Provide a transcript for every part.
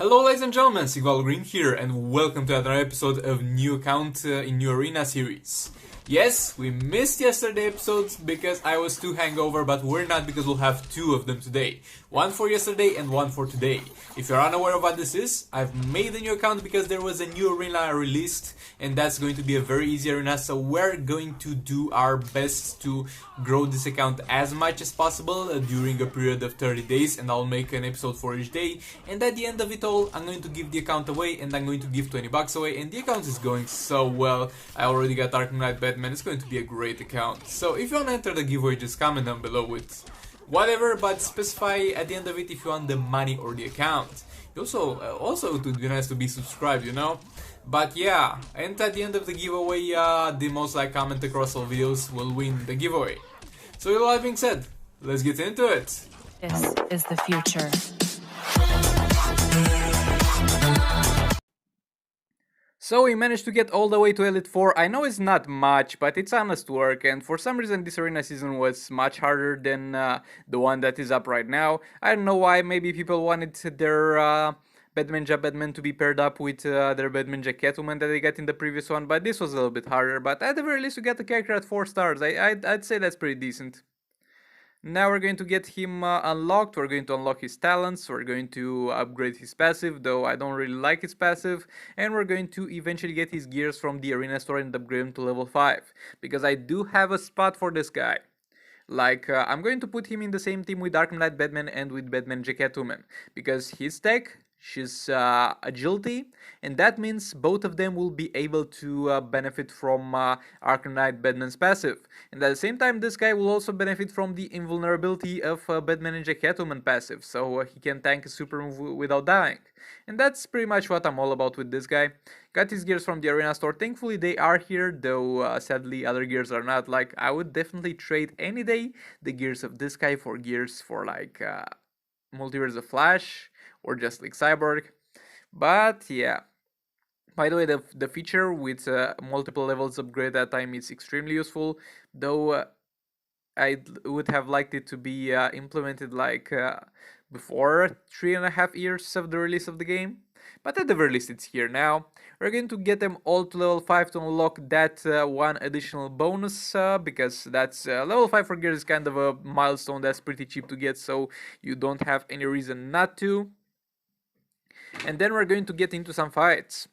Hello ladies and gentlemen, Sigval Green here and welcome to another episode of New Account in New Arena series. Yes, we missed yesterday episodes because I was too hangover, but we're not because we'll have two of them today. One for yesterday and one for today. If you're unaware of what this is, I've made a new account because there was a new arena released and that's going to be a very easy arena, so we're going to do our best to grow this account as much as possible during a period of 30 days, and I'll make an episode for each day, and at the end of it all I'm going to give the account away and I'm going to give 20 bucks away, and the account is going so well. I already got Arkham Knight Batman. It's going to be a great account. So if you want to enter the giveaway, just comment down below with whatever, but specify at the end of it if you want the money or the account. Also it would be nice to be subscribed, you know. But yeah, and at the end of the giveaway, the most liked comment across all videos will win the giveaway. So with all that being said, let's get into it. This is the future. So we managed to get all the way to Elite 4. I know it's not much, but it's honest work, and for some reason this arena season was much harder than the one that is up right now. I don't know why. Maybe people wanted their Batman to be paired up with their Batman Catwoman that they got in the previous one, but this was a little bit harder. But at the very least we got the character at 4 stars. I'd say that's pretty decent. Now we're going to get him unlocked. We're going to unlock his talents. We're going to upgrade his passive, though I don't really like his passive. And we're going to eventually get his gears from the arena store and upgrade him to level 5. Because I do have a spot for this guy. Like, I'm going to put him in the same team with Arkham Knight Batman and with Batman Catwoman. Because his tech, she's agility, and that means both of them will be able to benefit from Arkham Knight Batman's passive. And at the same time, this guy will also benefit from the invulnerability of Batman and Catwoman passive, so he can tank a super move without dying. And that's pretty much what I'm all about with this guy. Got his gears from the arena store. Thankfully they are here, though sadly other gears are not. Like, I would definitely trade any day the gears of this guy for gears for like Multiverse of Flash or just like Cyborg. But yeah, by the way, the feature with multiple levels upgrade at time is extremely useful, though I would have liked it to be implemented like before 3.5 years of the release of the game. But at the very least it's here now. We're going to get them all to level 5 to unlock that one additional bonus, because that's level 5 for gears is kind of a milestone that's pretty cheap to get, so you don't have any reason not to. And then we're going to get into some fights.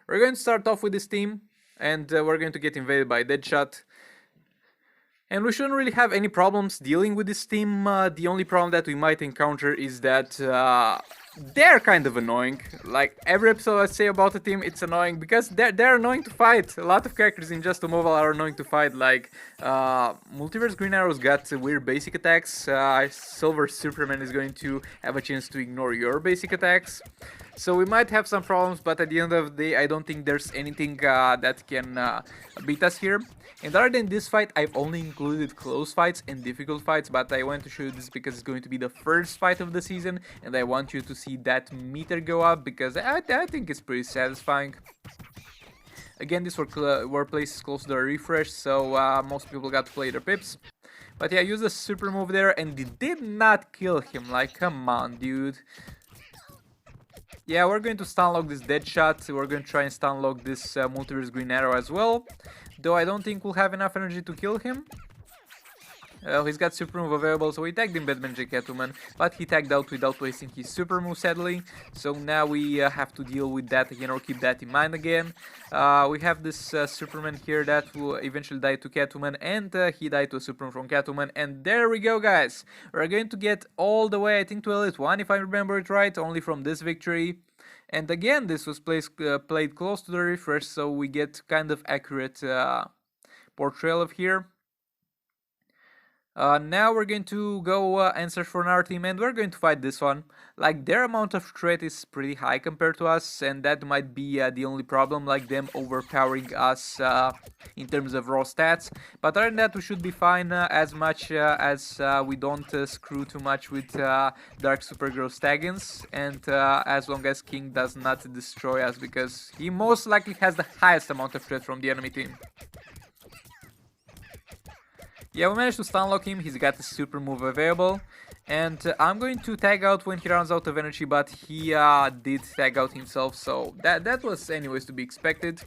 We're going to start off with this team, and we're going to get invaded by Deadshot. And we shouldn't really have any problems dealing with this team. The only problem that we might encounter is that they're kind of annoying. Like, every episode I say about the team, it's annoying because they're annoying to fight. A lot of characters in Just a Mobile are annoying to fight. Like, Multiverse Green Arrow's got weird basic attacks. Silver Superman is going to have a chance to ignore your basic attacks. So we might have some problems, but at the end of the day, I don't think there's anything that can beat us here. And other than this fight, I've only included close fights and difficult fights, but I want to show you this because it's going to be the first fight of the season, and I want you to see that meter go up because I think it's pretty satisfying. Again, these were places close to the refresh, so most people got to play their pips. But yeah, I used a super move there, and it did not kill him. Like, come on, dude. Yeah, we're going to stunlock this Deadshot. We're going to try and stunlock this Multiverse Green Arrow as well, though I don't think we'll have enough energy to kill him. He's got super move available, so he tagged in Batman Catwoman, but he tagged out without wasting his super move, sadly. So now we have to deal with that again, or keep that in mind again. We have this Superman here that will eventually die to Catwoman, and he died to a super move from Catwoman. And there we go, guys. We're going to get all the way, I think, to Elite 1, if I remember it right, only from this victory. And again, this was played close to the refresh, so we get kind of accurate portrayal of here. Now we're going to go and search for another team, and we're going to fight this one. Like, their amount of threat is pretty high compared to us, and that might be the only problem, like them overpowering us in terms of raw stats. But other than that, we should be fine as much as we don't screw too much with Dark Supergirl Staggins, and as long as King does not destroy us, because he most likely has the highest amount of threat from the enemy team. Yeah, we managed to stunlock him. He's got the super move available, And I'm going to tag out when he runs out of energy, but he did tag out himself, so that was anyways to be expected.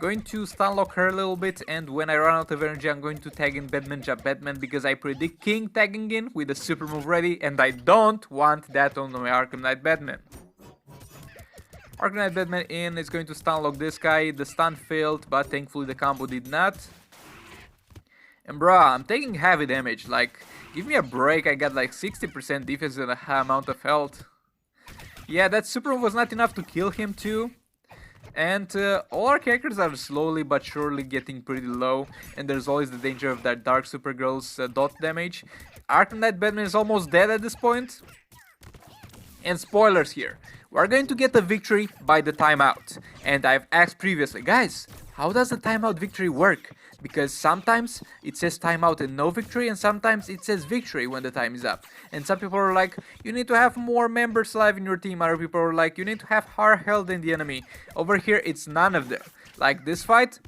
Going to stun lock her a little bit, and when I run out of energy, I'm going to tag in Batman Jab Batman because I predict King tagging in with a super move ready, and I don't want that on my Arkham Knight Batman. Arkham Knight Batman in is going to stun lock this guy. The stun failed, but thankfully the combo did not. And bruh, I'm taking heavy damage, like, give me a break, I got like 60% defense and a high amount of health. Yeah, that super move was not enough to kill him too. And all our characters are slowly but surely getting pretty low, and there's always the danger of that Dark Supergirl's dot damage. Arkham Knight Batman is almost dead at this point. And spoilers here, we're going to get a victory by the timeout. And I've asked previously, guys, how does the timeout victory work? Because sometimes it says timeout and no victory, and sometimes it says victory when the time is up. And some people are like, you need to have more members alive in your team. Other people are like, you need to have higher health than the enemy. Over here, it's none of them. Like, this fight,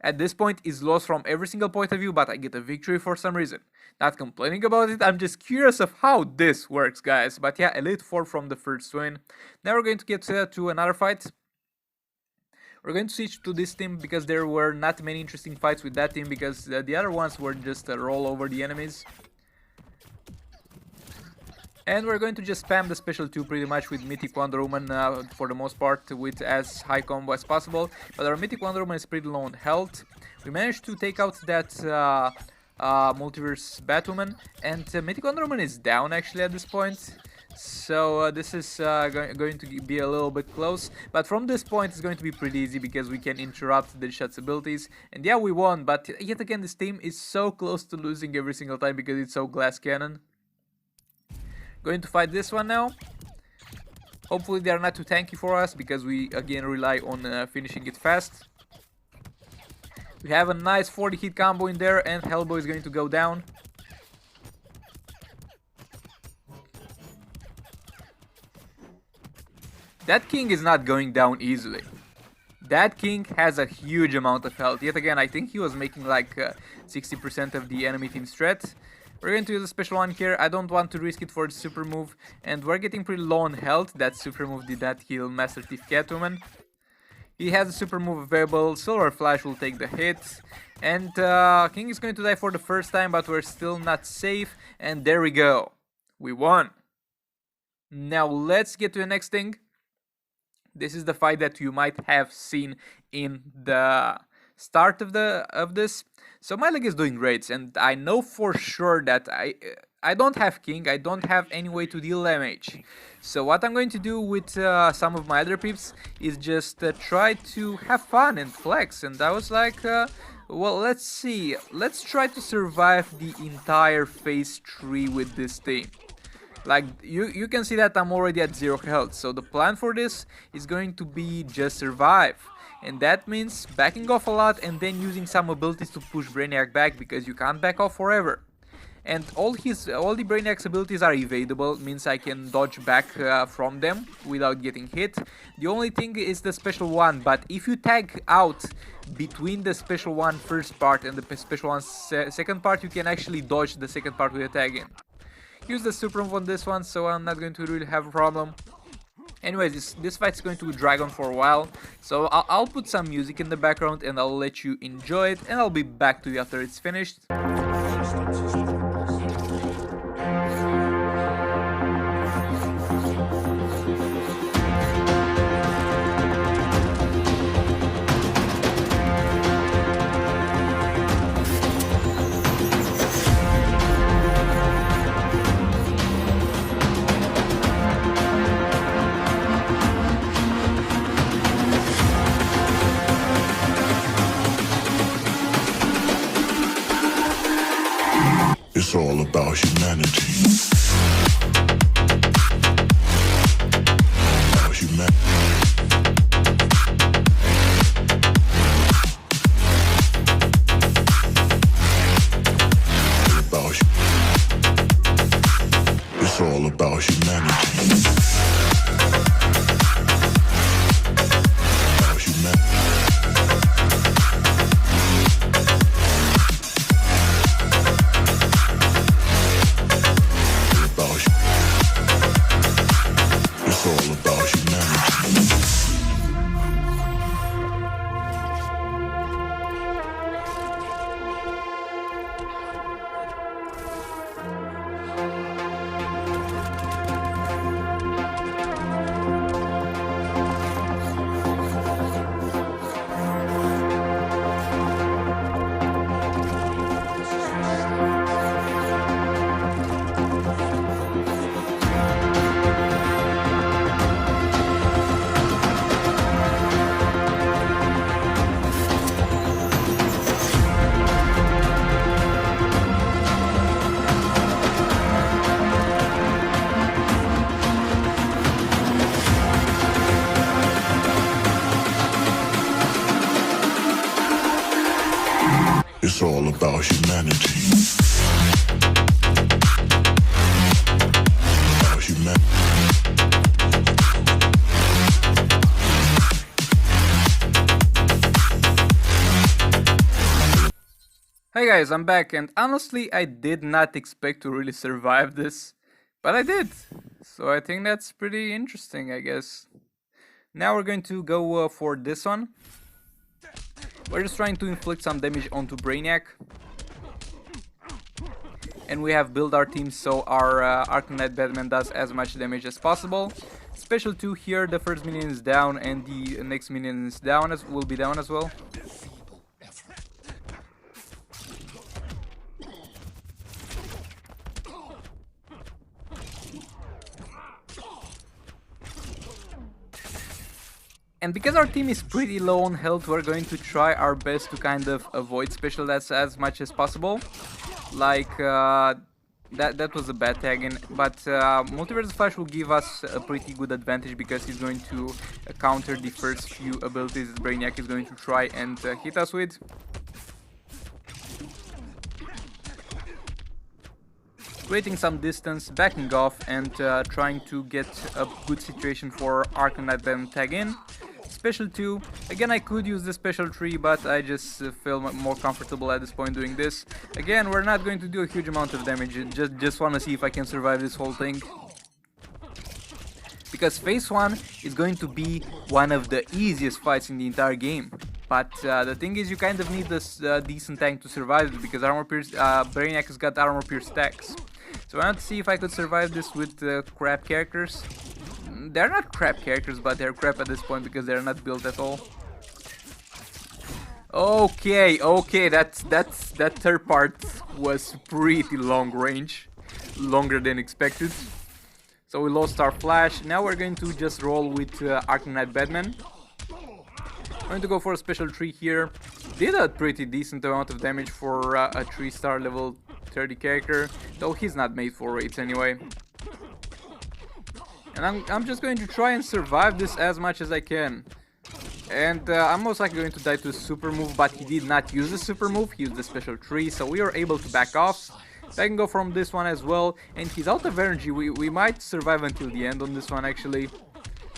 at this point, is lost from every single point of view, but I get a victory for some reason. Not complaining about it, I'm just curious of how this works, guys. But yeah, Elite 4 from the first win. Now we're going to get to another fight. We're going to switch to this team because there were not many interesting fights with that team, because the other ones were just a roll over the enemies. And we're going to just spam the special 2 pretty much with Mythic Wonder Woman for the most part, with as high combo as possible. But our Mythic Wonder Woman is pretty low on health. We managed to take out that Multiverse Batwoman, and Mythic Wonder Woman is down actually at this point. So this is going to be a little bit close, but from this point it's going to be pretty easy because we can interrupt Deadshot's abilities. And yeah, we won, but yet again this team is so close to losing every single time because it's so glass cannon. Going to fight this one now. Hopefully they are not too tanky for us because we again rely on finishing it fast. We have a nice 40 hit combo in there, and Hellboy is going to go down. That King is not going down easily. That King has a huge amount of health. Yet again, I think he was making like 60% of the enemy team's threat. We're going to use a special one here. I don't want to risk it for the super move. And we're getting pretty low on health. That super move did not kill Master Thief Catwoman. He has a super move available. Silver Flash will take the hit. And King is going to die for the first time, but we're still not safe. And there we go. We won. Now let's get to the next thing. This is the fight that you might have seen in the start of this. So my leg is doing great, and I know for sure that I don't have King, I don't have any way to deal damage. So what I'm going to do with some of my other peeps is just try to have fun and flex. And I was like, well, let's see, let's try to survive the entire phase 3 with this team. Like, you can see that I'm already at 0 health, so the plan for this is going to be just survive. And that means backing off a lot and then using some abilities to push Brainiac back, because you can't back off forever. And all the Brainiac's abilities are evadable, means I can dodge back from them without getting hit. The only thing is the special one, but if you tag out between the special one first part and the special one second part, you can actually dodge the second part with a tag in. Use the super move on this one, so I'm not going to really have a problem. Anyways, this fight's going to drag on for a while, so I'll put some music in the background and I'll let you enjoy it, and I'll be back to you after it's finished. about humanity. About humanity. Hey guys, I'm back, and honestly, I did not expect to really survive this, but I did. So I think that's pretty interesting, I guess. Now we're going to go for this one. We're just trying to inflict some damage onto Brainiac. And we have built our team so our Arcanite Batman does as much damage as possible. Special 2 here, the first minion is down and the next minion is down will be down as well. And because our team is pretty low on health, we're going to try our best to kind of avoid special deaths as much as possible. Like, that was a bad tag in, but Multiverse Flash will give us a pretty good advantage because he's going to counter the first few abilities that Brainiac is going to try and hit us with. Creating some distance, backing off, and trying to get a good situation for Arcanite then tag in. Special 2, again I could use the special 3, but I just feel more comfortable at this point doing this. Again, we're not going to do a huge amount of damage, just want to see if I can survive this whole thing. Because phase 1 is going to be one of the easiest fights in the entire game. But the thing is, you kind of need this decent tank to survive it, because Brainiac has got armor pierce stacks. So I want to see if I could survive this with crap characters. They're not crap characters, but they're crap at this point because they're not built at all. Okay, that third part was pretty long range, longer than expected. So we lost our flash. Now we're going to just roll with Arcanite Batman. I'm going to go for a special 3 here. Did a pretty decent amount of damage for a 3-star level 30 character, though he's not made for raids anyway. And I'm just going to try and survive this as much as I can. And I'm most likely going to die to a super move, but he did not use the super move, he used the special 3, so we were able to back off. So I can go from this one as well, and he's out of energy. We might survive until the end on this one actually.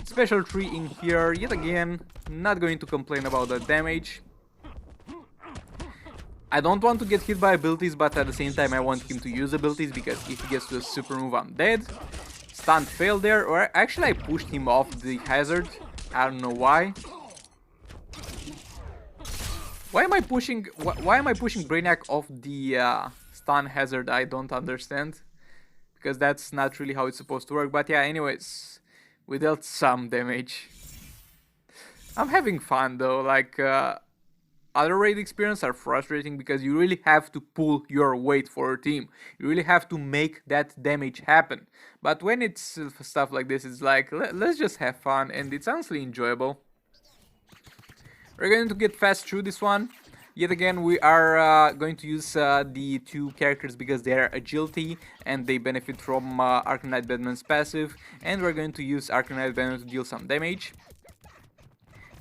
Special 3 in here, yet again, not going to complain about the damage. I don't want to get hit by abilities, but at the same time I want him to use abilities, because if he gets to a super move I'm dead. Stunt failed there, or actually I pushed him off the hazard, I don't know why. Why am I pushing Brainiac off the stun hazard? I don't understand, because that's not really how it's supposed to work. But yeah, anyways, we dealt some damage. I'm having fun though, like other raid experiences are frustrating because you really have to pull your weight for your team. You really have to make that damage happen. But when it's stuff like this, it's like, let's just have fun, and it's honestly enjoyable. We're going to get fast through this one. Yet again, we are going to use the 2 characters because they are agility and they benefit from Arcanite Batman's passive. And we're going to use Arcanite Batman to deal some damage.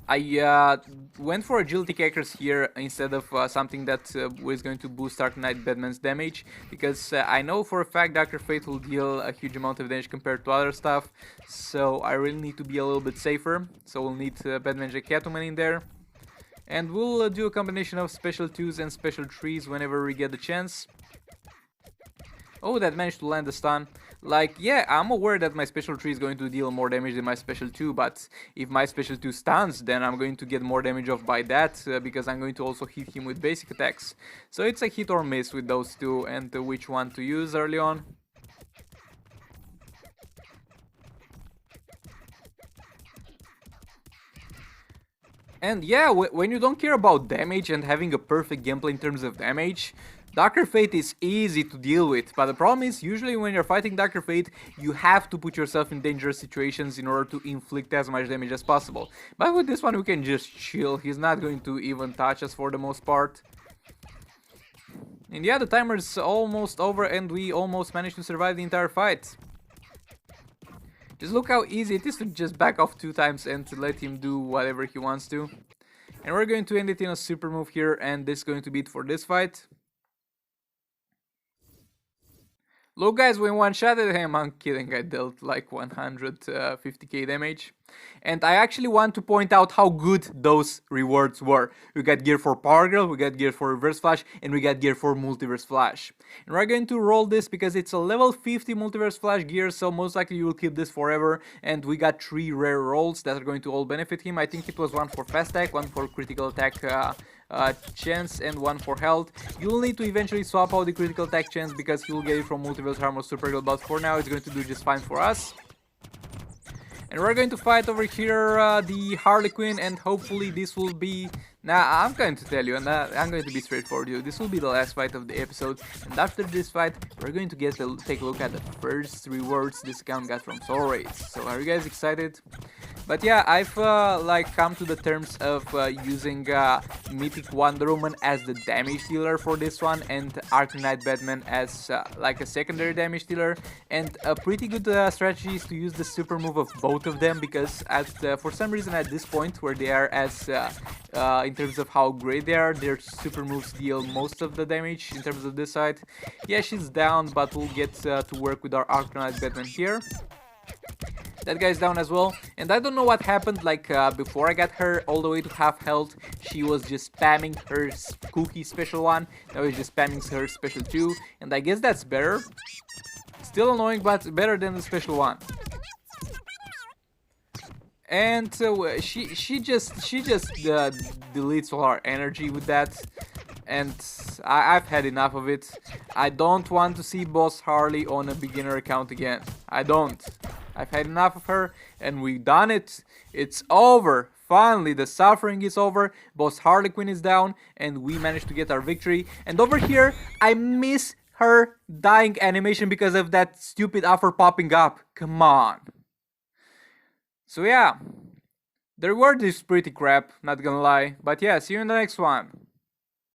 I went for agility characters here instead of something that was going to boost Arcanite Batman's damage, because I know for a fact Dr. Fate will deal a huge amount of damage compared to other stuff, so I really need to be a little bit safer. So we'll need Batman Jack Catwoman in there, and we'll do a combination of special 2s and special 3s whenever we get the chance. Oh, that managed to land a stun. Like, yeah, I'm aware that my special 3 is going to deal more damage than my special 2, but if my special 2 stuns, then I'm going to get more damage off by that, because I'm going to also hit him with basic attacks. So it's a hit or miss with those 2, and which one to use early on. And yeah, when you don't care about damage and having a perfect gameplay in terms of damage, Dr. Fate is easy to deal with, but the problem is, usually when you're fighting Dr. Fate, you have to put yourself in dangerous situations in order to inflict as much damage as possible. But with this one we can just chill, he's not going to even touch us for the most part. And yeah, the timer's almost over and we almost managed to survive the entire fight. Just look how easy it is to just back off 2 times and to let him do whatever he wants to. And we're going to end it in a super move here, and this is going to be it for this fight. Look, guys, when one-shotted him, I'm kidding, I dealt like 150k damage. And I actually want to point out how good those rewards were. We got gear for Power Girl, we got gear for Reverse Flash, and we got gear for Multiverse Flash. And we're going to roll this because it's a level 50 Multiverse Flash gear, so most likely you will keep this forever. And we got 3 rare rolls that are going to all benefit him. I think it was one for Fast Attack, one for Critical Attack chance, and one for health. You'll need to eventually swap out the critical attack chance because he will get it from Multiverse Armor Super Girl, but for now it's going to do just fine for us. And we're going to fight over here the Harley Quinn, and hopefully this will be... Nah, I'm going to tell you, and I'm going to be straightforward with you. This will be the last fight of the episode, and after this fight, we're going to take a look at the first rewards this account got from Soul Raids. So are you guys excited? But yeah, I've like come to the terms of using Mythic Wonder Woman as the damage dealer for this one, and Arcanite Batman as like a secondary damage dealer. And a pretty good strategy is to use the super move of both of them, because for some reason at this point where they are as in terms of how great they are, their super moves deal most of the damage in terms of this side. Yeah, she's down, but we'll get to work with our Arcanite Batman here. That guy's down as well, and I don't know what happened, like before I got her all the way to half health, she was just spamming her cookie special 1, now he's just spamming her special 2, and I guess that's better. Still annoying, but better than the special 1. And she just deletes all our energy with that, and I've had enough of it. I don't want to see Boss Harley on a beginner account again. I don't. I've had enough of her, and we've done it. It's over. Finally, the suffering is over. Boss Harley Quinn is down, and we managed to get our victory. And over here, I miss her dying animation because of that stupid offer popping up. Come on. So yeah, the reward is pretty crap, not gonna lie. But yeah, see you in the next one.